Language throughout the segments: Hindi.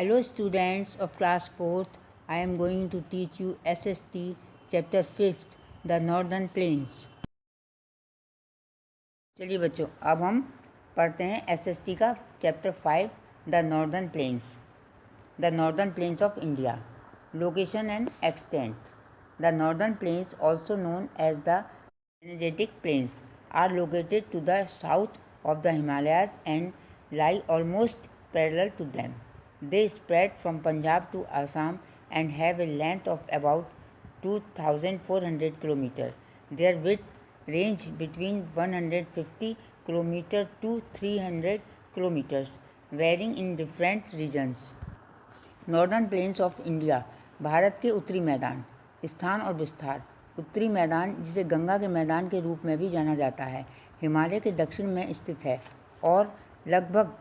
Hello students of class 4th, I am going to teach you SST chapter 5th, the Northern Plains. चलिए बच्चों, अब हम पढ़ते हैं SST का chapter 5, the northern plains. The northern plains of India. Location and extent. The northern plains, also known as the Gangetic Plains, are located to the south of the Himalayas and lie almost parallel to them. They spread from Punjab to Assam and have a length of about 2,400 km. Their width range between 150 km to 300 km, varying in different regions. Northern plains of India. Bharat के उत्तरी मैदान. स्थान और विस्तार. उत्तरी मैदान, जिसे गंगा के मैदान के रूप में भी जाना जाता है, हिमालय के दक्षिण में स्थित है और लगभग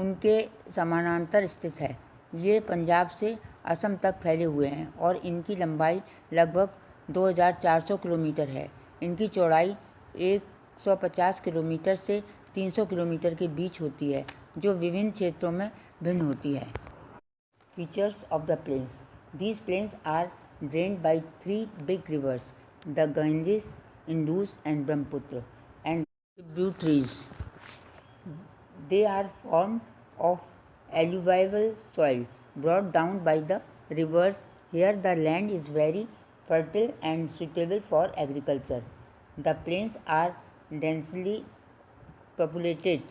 उनके समानांतर स्थित है. ये पंजाब से असम तक फैले हुए हैं और इनकी लंबाई लगभग 2,400 किलोमीटर है. इनकी चौड़ाई 150 किलोमीटर से 300 किलोमीटर के बीच होती है, जो विभिन्न क्षेत्रों में भिन्न होती है. Features of the plains. These plains are drained by three big rivers, the Ganges, Indus and Brahmaputra, and tributaries. They are formed of alluvial soil brought down by the rivers. Here the land is very fertile and suitable for agriculture. The plains are densely populated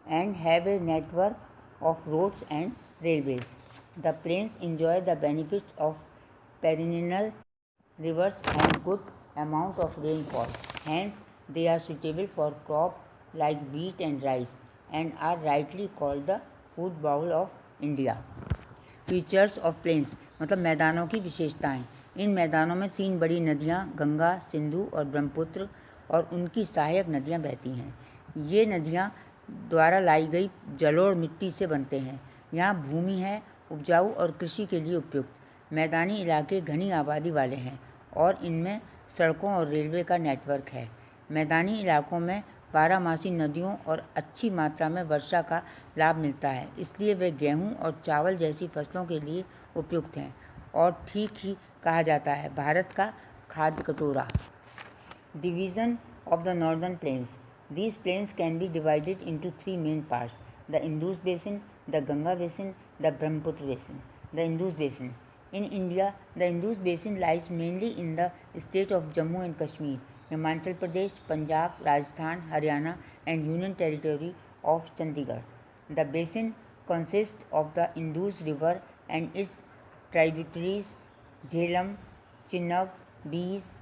and have a network of roads and railways. The plains enjoy the benefits of perennial rivers and good amount of rainfall. Hence, they are suitable for crops like wheat and rice and are rightly called the food bowl of India. Features of plains मतलब मैदानों की विशेषताएं. इन मैदानों में 3 बड़ी नदियां गंगा, सिंधु और ब्रह्मपुत्र और उनकी सहायक नदियां बहती हैं. ये नदियां द्वारा लाई गई जलोढ़ मिट्टी से बनते हैं. यहाँ भूमि है उपजाऊ और कृषि के लिए उपयुक्त. मैदानी इलाके घनी आबादी वाले हैं और इनमें सड़कों और रेलवे का नेटवर्क है. मैदानी इलाकों में बारहमासी नदियों और अच्छी मात्रा में वर्षा का लाभ मिलता है, इसलिए वे गेहूं और चावल जैसी फसलों के लिए उपयुक्त हैं और ठीक ही कहा जाता है भारत का खाद्य कटोरा. Division of the northern planes. These plains can be divided into 3 main parts: the Indus Basin, the Ganga Basin, the Brahmaputra Basin. The Indus Basin. In India, the Indus Basin lies mainly in the state of Jammu and Kashmir, Himachal Pradesh, Punjab, Rajasthan, Haryana, and Union Territory of Chandigarh. The basin consists of the Indus River and its tributaries Jhelum, Chenab, Beas,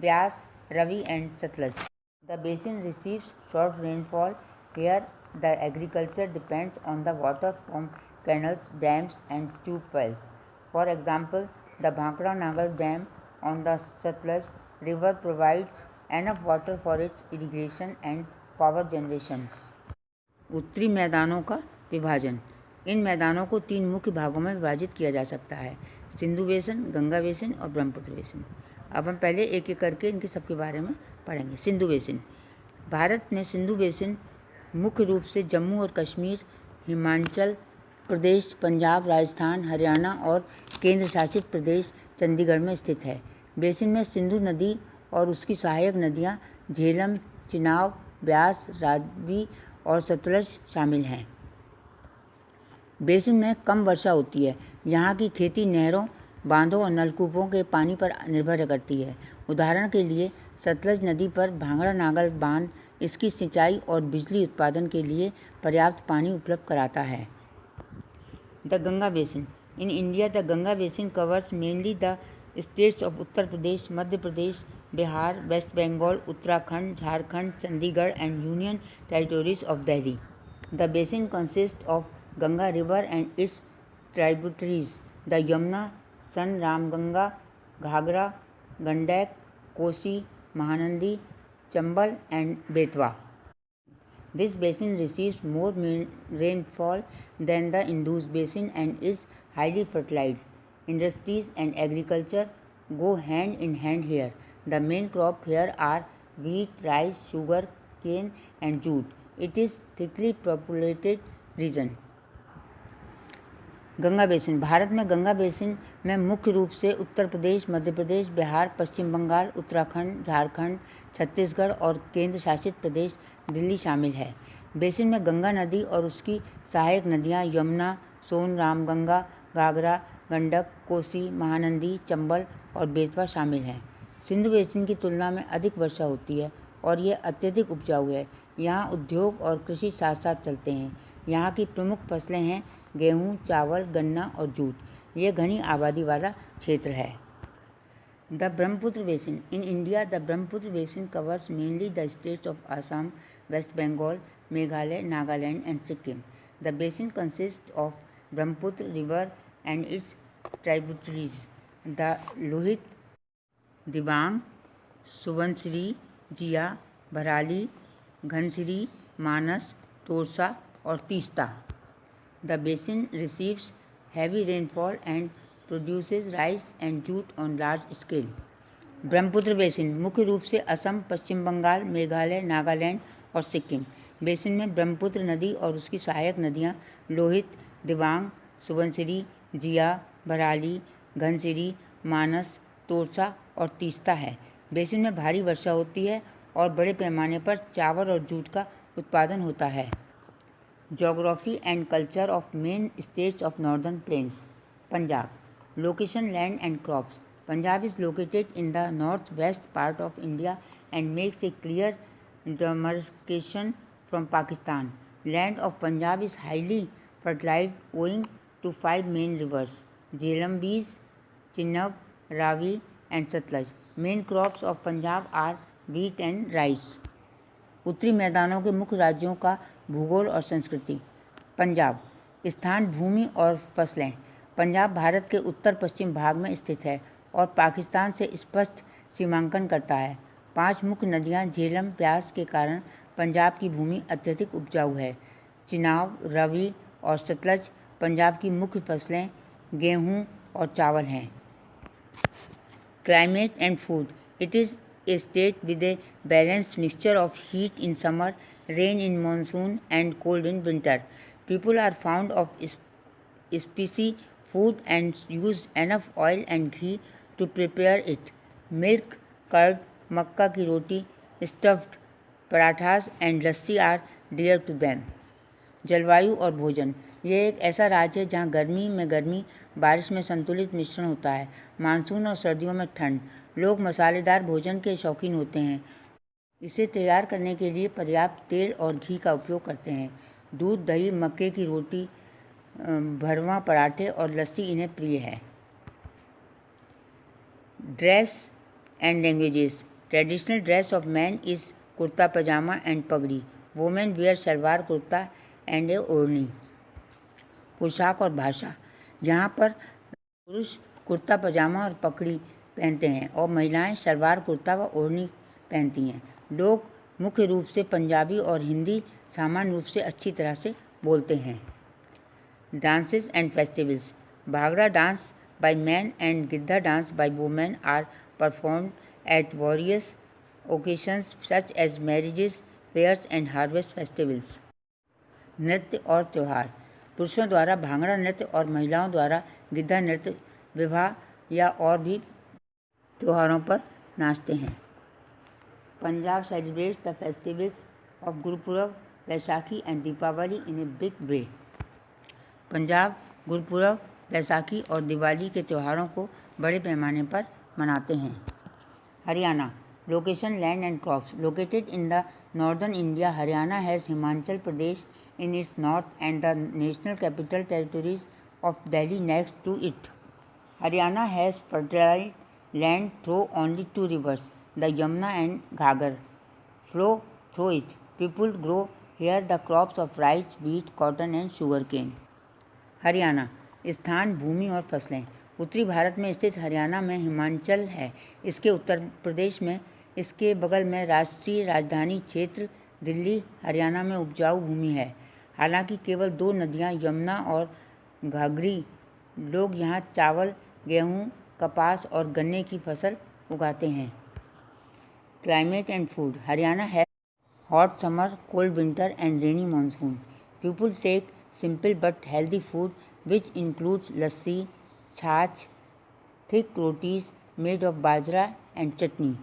Ravi, and Satluj. The basin receives short rainfall. Here, the agriculture depends on the water from canals, dams, and tube wells. For example, the Bhangra Nagal Dam on the Satluj River provides enough water for its irrigation and power generations. उत्तरी मैदानों का विभाजन. इन मैदानों को 3 मुख्य भागों में विभाजित किया जा सकता है: सिंधु बेसिन, गंगा बेसिन और ब्रह्मपुत्र बेसिन. अब हम पहले एक एक करके इनके सबके बारे में पढ़ेंगे. सिंधु बेसिन. भारत में सिंधु बेसिन मुख्य रूप से जम्मू और कश्मीर, हिमाचल प्रदेश, पंजाब, राजस्थान, हरियाणा और केंद्र शासित प्रदेश चंडीगढ़ में स्थित है. बेसिन में सिंधु नदी और उसकी सहायक नदियां झेलम, चिनाब, ब्यास, रावी और सतलज शामिल हैं. बेसिन में कम वर्षा होती है. यहाँ की खेती नहरों, बांधों और नलकूपों के पानी पर निर्भर करती है. उदाहरण के लिए सतलज नदी पर भांगड़ा नागल बांध इसकी सिंचाई और बिजली उत्पादन के लिए पर्याप्त पानी उपलब्ध कराता है. The Ganga basin. In India the Ganga basin covers mainly the states of Uttar Pradesh, Madhya Pradesh, Bihar, West Bengal, Uttarakhand, Jharkhand, Chandigarh and union territories of Delhi. The basin consist of Ganga river and its tributaries the Yamuna, Son, Ramganga, Ghaghara, Gandak, Kosi, Mahanandi, Chambal and Betwa. This basin receives more rainfall than the Indus Basin and is highly fertile. Industries and agriculture go hand in hand here. The main crop here are wheat, rice, sugar, cane and jute. It is thickly populated region. Ganga basin. Bharat में गंगा बेसिन में मुख्य रूप से उत्तर प्रदेश, मध्य प्रदेश, बिहार, पश्चिम बंगाल, उत्तराखंड, झारखंड, छत्तीसगढ़ और केंद्र शासित प्रदेश दिल्ली शामिल है। बेसिन में गंगा नदी और उसकी सहायक नदियाँ यमुना, सोन, रामगंगा, घाघरा, गंडक, कोसी, महानंदी, चंबल और बेतवा शामिल हैं। सिंधु बेसिन की तुलना में अधिक वर्षा होती है और ये अत्यधिक उपजाऊ है। यहाँ उद्योग और कृषि साथ साथ चलते हैं। यहाँ की प्रमुख फसलें हैं गेहूँ, चावल, गन्ना और जूट। ये घनी आबादी वाला क्षेत्र है। The Brahmaputra basin in India. The Brahmaputra basin covers mainly the states of Assam, West Bengal, Meghalaya, Nagaland and Sikkim. The basin consist of Brahmaputra river and its tributaries the Lohit, Dibang, Subansiri, Jia, Bharali, Ghansiri, Manas, Torsa और Teesta. The basin receives heavy rainfall and produces rice and jute on large scale. Brahmaputra basin मुख्य रूप से असम, पश्चिम बंगाल, मेघालय, नागालैंड और सिक्किम। बेसिन में ब्रह्मपुत्र नदी और उसकी सहायक नदियाँ लोहित, दिबांग, सुबनसिरी, जिया, भराली, घनसिरी, मानस, तोरसा और तीस्ता है। बेसिन में भारी वर्षा होती है और बड़े पैमाने पर चावल और जूट का उत्पादन होता है। Geography and culture of main states of northern plains. Punjab. Location, land and crops. Punjab is located in the northwest part of India and makes a clear demarcation from Pakistan. Land of Punjab is highly fertile owing to 5 main rivers: Jhelum, Beas, Chenab, Ravi and Satluj. Main crops of Punjab are wheat and rice. उत्तरी मैदानों के मुख्य राज्यों का भूगोल और संस्कृति। पंजाब। स्थान, भूमि और फसलें। पंजाब भारत के उत्तर पश्चिम भाग में स्थित है और पाकिस्तान से स्पष्ट सीमांकन करता है। 5 मुख्य नदियाँ झेलम, ब्यास के कारण पंजाब की भूमि अत्यधिक उपजाऊ है। चिनाब, रवि और सतलज पंजाब की मुख्य फसलें गेहूँ और चावल हैं। Climate and food. It is a state with a balanced mixture of heat in summer, rain in monsoon and cold in winter. People are fond of spicy food and use enough oil and ghee to prepare it. Milk, curd, मक्का की रोटी, stuffed parathas and lassi are dear to them. जलवायु और भोजन। यह एक ऐसा राज्य है जहाँ गर्मी में गर्मी, बारिश में संतुलित मिश्रण होता है, मानसून और सर्दियों में ठंड। लोग मसालेदार भोजन के शौकीन होते हैं। इसे तैयार करने के लिए पर्याप्त तेल और घी का उपयोग करते हैं। दूध, दही, मक्के की रोटी, भरवा, पराठे और लस्सी इन्हें प्रिय है। Dress and languages. Traditional dress of man is kurta pajama and pagdi. Women wear salwar kurta and a odhni. पोशाक और भाषा। यहाँ पर पुरुष कुर्ता पजामा और पगड़ी पहनते हैं और महिलाएं सलवार कुर्ता व ओढ़नी पहनती हैं। लोग मुख्य रूप से पंजाबी और हिंदी सामान्य रूप से अच्छी तरह से बोलते हैं। Dances and festivals. Bhangra dance by men and Giddha dance by women are performed at various occasions such as marriages, fairs and harvest festivals. नृत्य और त्यौहार। पुरुषों द्वारा भांगड़ा नृत्य और महिलाओं द्वारा गिद्धा नृत्य विवाह या और भी त्योहारों पर नाचते हैं। Punjab celebrates the festivals of Gurpurab, Vaisakhi and Deepavali in a big way. Punjab Gurpurab, Vaisakhi और दिवाली के त्योहारों को बड़े पैमाने पर मनाते हैं। Haryana. Location, land and crops. Located in the northern India, Haryana has Himachal Pradesh in its north and the national capital territories of Delhi next to it. Haryana has fertile land through only 2 rivers, the Yamuna and Ghaggar, flow through it. People grow here the crops of rice, wheat, cotton and sugarcane. Haryana. स्थान, भूमि और फसलें। उत्तरी भारत में स्थित हरियाणा में हिमाचल है। इसके उत्तर प्रदेश में इसके बगल में राष्ट्रीय राजधानी क्षेत्र दिल्ली, हरियाणा में उपजाऊ भूमि है। हालांकि केवल 2 नदियां यमुना और घाघरी। लोग यहाँ चावल, गेहूँ, कपास और गन्ने की फसल उगाते हैं। Climate and food. हरियाणा है hot summer, cold winter and rainy monsoon. People take simple but healthy food which includes lassi, chhachh, thick rotis made of bajra and chutney.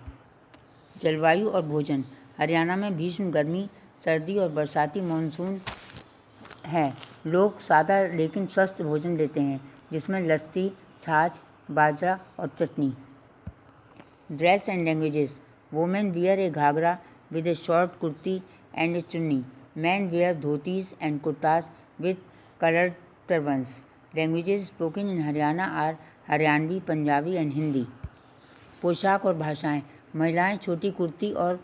जलवायु और भोजन। हरियाणा में भीषण गर्मी, सर्दी और बरसाती मानसून है। लोग सादा लेकिन स्वस्थ भोजन लेते हैं, जिसमें लस्सी, छाछ, बाजरा और chutney. Dress and languages. Women wear a ghagra with a short kurti and a chunni. Men wear dhotis and kurtas with colored turbans. Languages spoken in Haryana are Haryanvi, Punjabi and Hindi. पोशाक और भाषाएं। महिलाएं छोटी कुर्ती और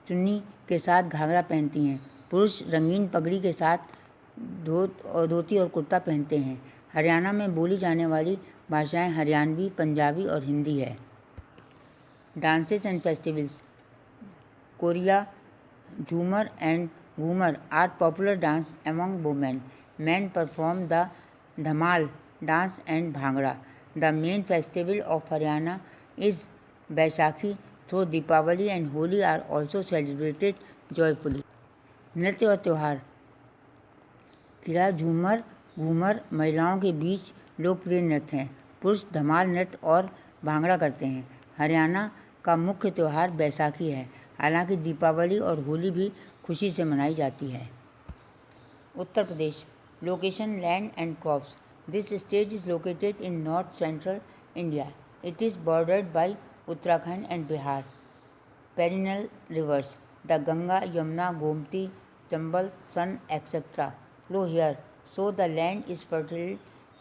चुन्नी के साथ घाघरा पहनती हैं। पुरुष रंगीन पगड़ी के साथ धोती और कुर्ता पहनते हैं। हरियाणा में बोली जाने वाली भाषाएं हरियाणवी, पंजाबी और हिंदी है। Dances and festivals. Khoriya, Jhumar and Ghoomar are popular dance among women. Men perform the Dhamal dance and bhangra. The main festival of Haryana is Baisakhi, though Deepavali and Holi are also celebrated joyfully. नृत्य और त्यौहार। किरा, झूमर, घूमर महिलाओं के बीच लोकप्रिय नृत्य हैं। पुरुष धमाल नृत्य और भांगड़ा करते हैं। हरियाणा का मुख्य त्यौहार बैसाखी है, हालांकि दीपावली और होली भी खुशी से मनाई जाती है। Uttar Pradesh. Location, land and crops. This state is located in north central India. It is bordered by Uttarakhand and Bihar. Perennial rivers, the Ganga, Yamuna, Gomti, Chambal, Son etc. flow here, so the land is fertile.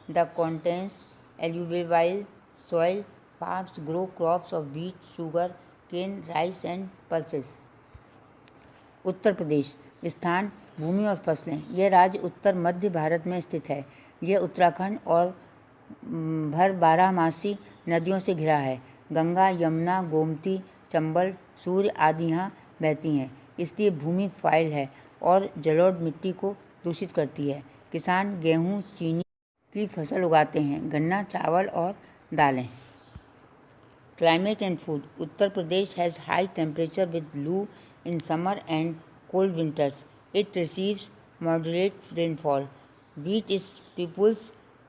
The contains alluvial soil. Farms grow crops of wheat, sugar cane, rice and pulses. Uttar Pradesh. स्थान, भूमि और फसलें। यह राज्य उत्तर मध्य भारत में स्थित है। यह उत्तराखंड और भर बारहमासी नदियों से घिरा है। गंगा, यमुना, गोमती, चंबल, सूर्य आदि यहाँ बहती हैं, इसलिए भूमि फाइल है और जलोढ़ मिट्टी को दूषित करती है। किसान गेहूँ, चीनी की फसल उगाते हैं, गन्ना, चावल और दालें। Climate and food. Uttar Pradesh has high temperature with blue in summer and cold winters. It receives moderate rainfall. Wheat is people's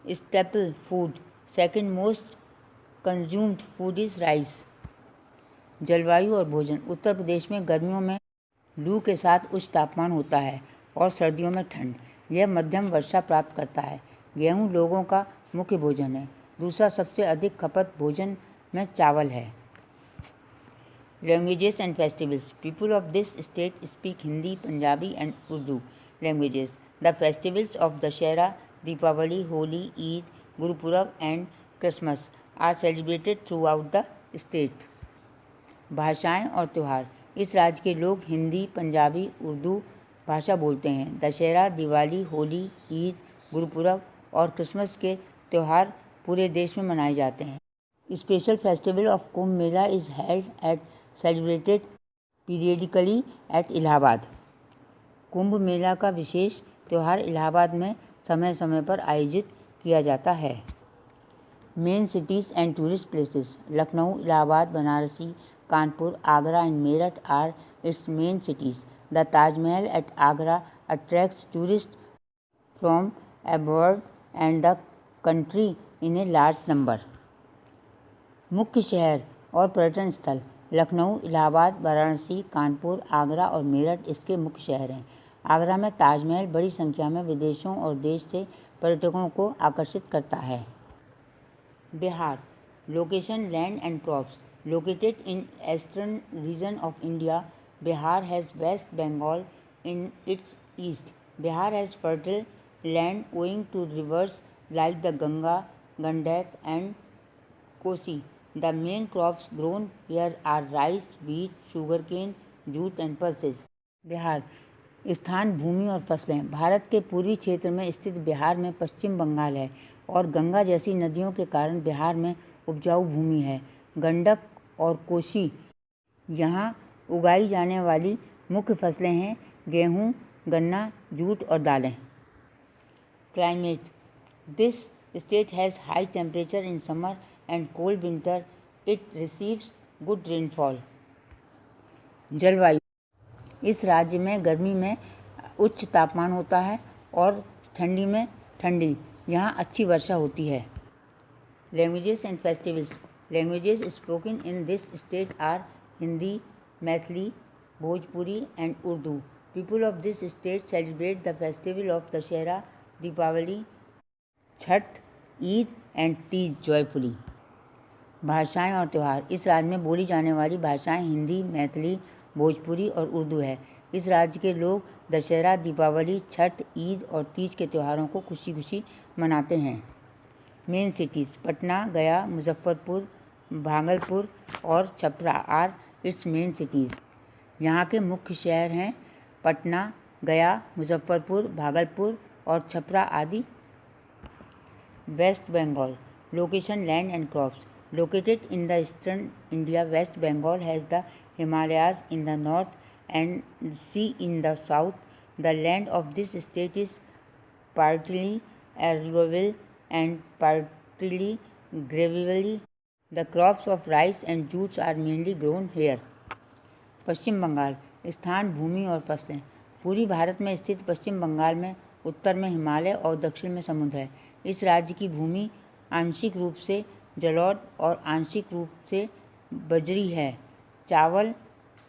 staple food. Second most consumed food is rice. जलवायु और भोजन। उत्तर प्रदेश में गर्मियों में लू के साथ उच्च तापमान होता है और सर्दियों में ठंड। यह मध्यम वर्षा प्राप्त करता है। गेहूँ लोगों का मुख्य भोजन है। दूसरा सबसे अधिक खपत भोजन में चावल है। Languages and festivals. People of this state speak Hindi, Punjabi and Urdu languages. The festivals of Dussehra, Deepavali, Holi, Eid, Gurpurab and Christmas are celebrated throughout the state. भाषाएं और त्यौहार। इस राज्य के लोग हिंदी, पंजाबी, उर्दू भाषा बोलते हैं। दशहरा, दिवाली, होली, ईद, गुरुपुरब और क्रिसमस के त्यौहार पूरे देश में मनाए जाते हैं। Special festival of Kumbh Mela is held at celebrated periodically at Allahabad. Kumbh Mela का विशेष त्यौहार इलाहाबाद में समय समय पर आयोजित किया जाता है। Main cities and tourist places. Lucknow, Allahabad, Banarasi, Kanpur, Agra and Meerut are its main cities. The Taj Mahal at Agra attracts tourist from abroad and the country in a large number. मुख्य शहर और पर्यटन स्थल। लखनऊ, इलाहाबाद, वाराणसी, कानपुर, आगरा और मेरठ इसके मुख्य शहर हैं। आगरा में ताजमहल बड़ी संख्या में विदेशों और देश से पर्यटकों को आकर्षित करता है। Bihar. Location, land and crops. Located in eastern region of India, Bihar has West Bengal in its east. Bihar has fertile land owing to rivers like the Ganga, Gandak and Kosi. The main crops grown here are rice, wheat, sugarcane, jute and pulses. Bihar. स्थान, भूमि और फसलें। भारत के पूर्वी क्षेत्र में स्थित बिहार में पश्चिम बंगाल है और गंगा जैसी नदियों के कारण बिहार में उपजाऊ भूमि है। गंडक और कोसी यहाँ उगाई जाने वाली मुख्य फसलें हैं गेहूँ, गन्ना, जूट और दालें। Climate. This state has high temperature in summer and cold winter. It receives good rainfall. जलवायु। इस राज्य में गर्मी में उच्च तापमान होता है और ठंडी में ठंडी। यहाँ अच्छी वर्षा होती है। Languages and festivals. Languages spoken in this state are Hindi, Maithili, Bhojpuri and Urdu. People of this state celebrate the festival of Dussehra, Deepavali, Chhath, Eid and Teej joyfully. भाषाएं और त्यौहार। इस राज्य में बोली जाने वाली भाषाएं हिंदी, मैथिली, भोजपुरी और उर्दू है। इस राज्य के लोग दशहरा, दीपावली, छठ, ईद और तीज के त्योहारों को खुशी खुशी मनाते हैं। Main cities. पटना, गया, मुजफ्फरपुर, भागलपुर और Chhapra are its main cities. यहाँ के मुख्य शहर हैं पटना, गया, मुजफ्फरपुर, भागलपुर और छपरा आदि। West Bengal. Location, land and crops. Located in the eastern India, West Bengal has the Himalayas in the north and sea in the south. The land of this state is partly alluvial and partly gravelly. The crops of rice and jute are mainly grown here. पश्चिम बंगाल। स्थान, भूमि और फसलें। पूरी भारत में स्थित पश्चिम बंगाल में उत्तर में हिमालय और दक्षिण में समुद्र है। इस राज्य की भूमि आंशिक रूप से जलोढ़ और आंशिक रूप से बजरी है। चावल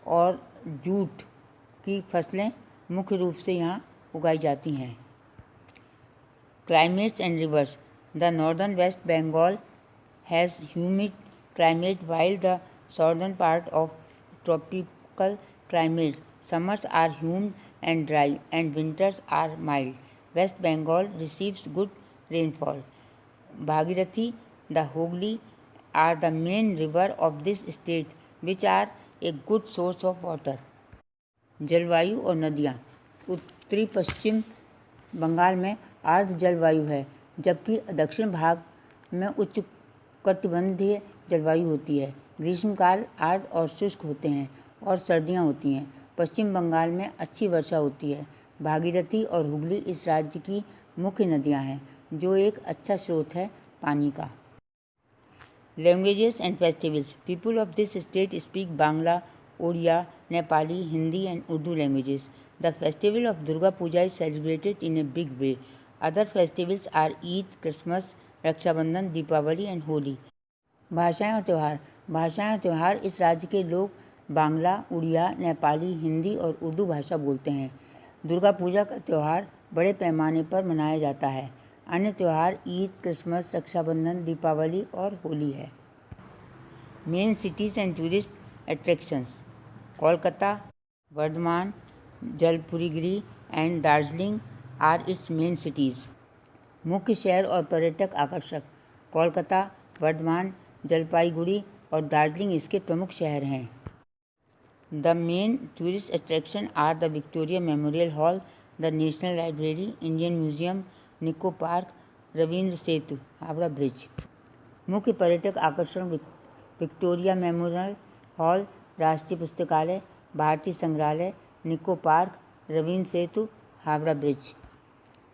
और जूट की फसलें मुख्य रूप से यहाँ उगाई जाती हैं। Climates and rivers. The northern west Bengal has humid climate while the southern part of tropical climate. Summers are humid and dry and winters are mild. West Bengal receives good rainfall. Bhagirathi, the Hooghly are the main river of this state which are a good source of water. जलवायु और नदियाँ। उत्तरी पश्चिम बंगाल में आर्द्र जलवायु है, जबकि दक्षिण भाग में उष्णकटिबंधीय जलवायु होती है। ग्रीष्मकाल आर्द्र और शुष्क होते हैं और सर्दियाँ होती हैं। पश्चिम बंगाल में अच्छी वर्षा होती है। भागीरथी और हुगली इस राज्य की मुख्य नदियाँ हैं, जो एक अच्छा स्रोत है पानी का। Languages and festivals. People of this state speak Bangla, Odia, Nepali, Hindi and Urdu languages. The festival of Durga Puja is celebrated in a big way. Other festivals are Eid, Christmas, Rakshabandhan, Deepavali and Holi. भाषाएं और त्यौहार। भाषाएं और त्यौहार। इस राज्य के लोग बांग्ला, उड़िया, नेपाली, हिंदी और उर्दू भाषा बोलते हैं। दुर्गा पूजा का त्यौहार बड़े पैमाने पर मनाया जाता है। अन्य त्यौहार ईद, क्रिसमस, रक्षाबंधन, दीपावली और होली है। Main cities and tourist attractions. Kolkata, Bardhaman, Jalpaiguri and Darjeeling are its main cities. मुख्य शहर और पर्यटक आकर्षक। कोलकाता, वर्धमान, जलपाईगुड़ी और दार्जिलिंग इसके प्रमुख शहर हैं। The main tourist attraction are the Victoria Memorial Hall, the National Library, Indian Museum, Nicco Park, Rabindra Setu, Howrah Bridge. मुख्य पर्यटक आकर्षण विक्टोरिया मेमोरियल हॉल, राष्ट्रीय पुस्तकालय, भारतीय संग्रहालय, निको Park, Rabindra Setu, Howrah bridge.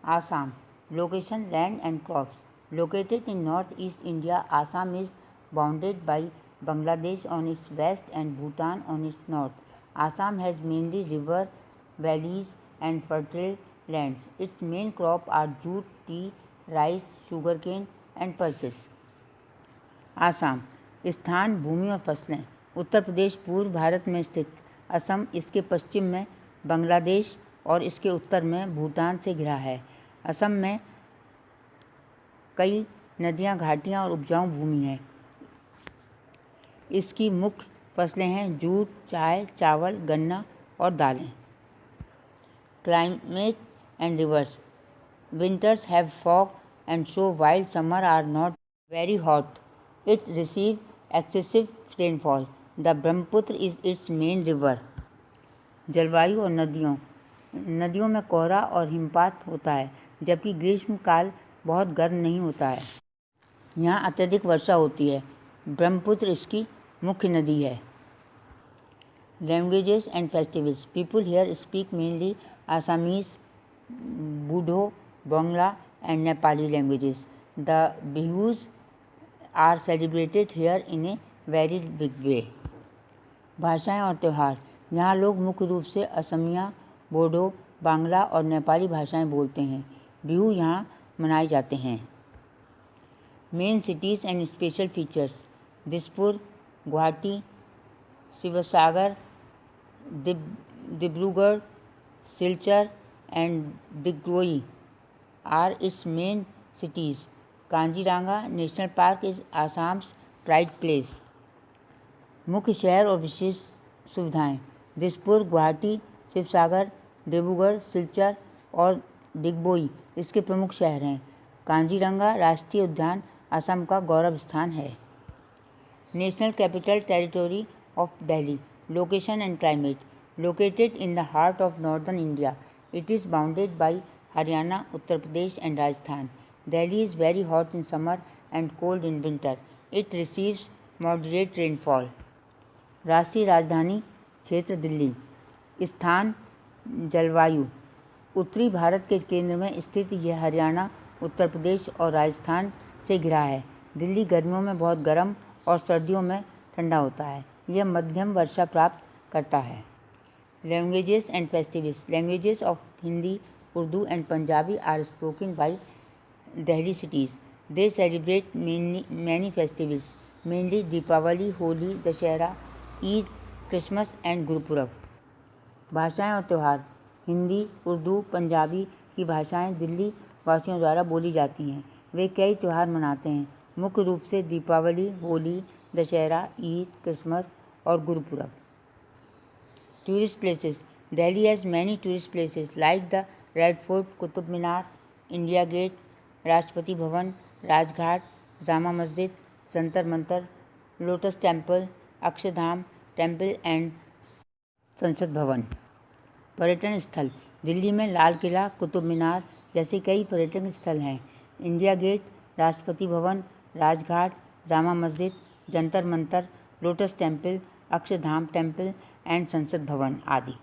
Assam. Location, land and crops. Located in northeast India, Assam is bounded by Bangladesh on its west and Bhutan on its north. Assam has mainly river valleys and fertile lands. Its main crop are jute, tea, rice, sugarcane and pulses. Assam. स्थान, भूमि और फसलें। उत्तर प्रदेश पूर्व भारत में स्थित। असम इसके पश्चिम में बांग्लादेश और इसके उत्तर में भूटान से घिरा है। असम में कई नदियाँ, घाटियाँ और उपजाऊ भूमि है। इसकी मुख्य फसलें हैं जूट, चाय, चावल, गन्ना और दालें। Climate and rivers. Winters have fog and so wild summer are not very hot. It receive excessive rainfall. The Brahmaputra is its main river. जलवायु और नदियों। नदियों में कोहरा और हिमपात होता है, जबकि ग्रीष्मकाल बहुत गर्म नहीं होता है। यहाँ अत्यधिक वर्षा होती है। ब्रह्मपुत्र इसकी मुख्य नदी है। Languages and festivals. People here speak mainly Assamese, Bodo, Bangla and Nepali languages. The Bihus are celebrated here in a very big way. भाषाएं और त्यौहार। यहाँ लोग मुख्य रूप से असमिया, बोडो, बांग्ला और नेपाली भाषाएं बोलते हैं। बिहू यहाँ मनाए जाते हैं। Main cities and special features: Dispur, Guwahati, Sivasagar, Dibrugarh, Silchar and Digboi are its main cities. Kaziranga National Park is Assam's pride place. मुख्य शहर और विशेष सुविधाएं: दिसपुर, गुवाहाटी, शिवसागर, डिब्रूगढ़, सिलचर और डिगबोई इसके प्रमुख शहर हैं। कांजीरंगा राष्ट्रीय उद्यान असम का गौरव स्थान है। National capital territory of Delhi. Location and climate: located in the heart of northern India, it is bounded by Haryana, Uttar Pradesh and Rajasthan. Delhi is very hot in summer and cold in winter. It receives moderate rainfall. राष्ट्रीय राजधानी क्षेत्र दिल्ली. स्थान जलवायु: उत्तरी भारत के केंद्र में स्थित यह हरियाणा, उत्तर प्रदेश और राजस्थान से घिरा है। दिल्ली गर्मियों में बहुत गर्म और सर्दियों में ठंडा होता है। यह मध्यम वर्षा प्राप्त करता है। Languages and festivals: languages of Hindi, Urdu and Punjabi are spoken by Delhi cities. They celebrate many festivals, mainly Deepavali, Holi, Dashera, Eid, Christmas and Gurupurab. भाषाएं और त्यौहार: हिंदी, उर्दू, पंजाबी की भाषाएं दिल्ली वासियों द्वारा बोली जाती हैं। वे कई त्यौहार मनाते हैं, मुख्य रूप से दीपावली, होली, दशहरा, ईद, क्रिसमस और Gurpurab. Tourist places: Delhi has many tourist places like the Red Fort, Qutub Minar, India Gate, Rashtrapati Bhavan, Rajghat, Jama Masjid, Jantar Mantar, lotus temple, Akshardham temple and संसद भवन। पर्यटन स्थल: दिल्ली में लाल किला, कुतुब मीनार जैसे कई पर्यटन स्थल हैं। India gate, Rashtrapati Bhavan, Rajghat, Jama Masjid, Jantar Mantar, lotus temple, Akshardham temple and संसद भवन आदि।